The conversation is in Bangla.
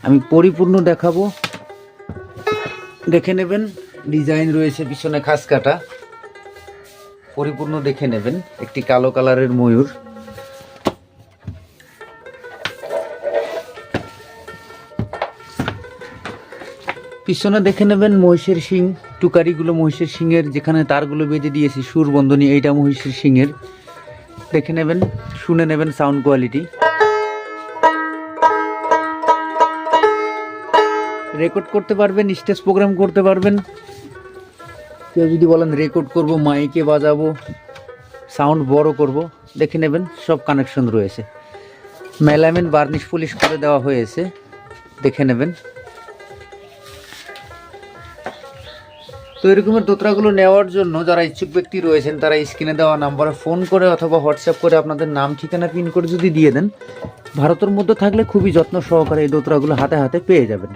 আমি পরিপূর্ণ দেখাবো, দেখে নেবেন। ডিজাইন রয়েছে পিছনে খাস কাটা, পরিপূর্ণ দেখে নেবেন। একটি কালো কালারের ময়ূর, পিছনে দেখে নেবেন মহিষের শিং, টুকারিগুলো মহিষের শিংয়ের, যেখানে তারগুলো বেঁধে দিয়েছি সুরবন্ধনী, এইটা মহিষের শিংয়ের। দেখে নেবেন, শুনে নেবেন সাউন্ড কোয়ালিটি। রেকর্ড করতে পারবেন, স্টেজ প্রোগ্রাম করতে পারবেন। কেউ যদি বলেন রেকর্ড করব, মাইকে বাজাবো, সাউন্ড বড় করব, দেখে নেবেন সব কানেকশন রয়েছে। মেলামেন বার্নিশ পলিশ করে দেওয়া হয়েছে, দেখে নেবেন। তো এরকমের দোতরাগুলো নেওয়ার জন্য যারা ইচ্ছুক ব্যক্তি রয়েছেন তারা স্ক্রিনে দেওয়া নাম্বারে ফোন করে অথবা হোয়াটসঅ্যাপ করে আপনাদের নাম ঠিকানা পিন করে যদি দিয়ে দেন, ভারতের মধ্যে থাকলে খুবই যত্ন সহকারে এই দোতরাগুলো হাতে হাতে পেয়ে যাবেন।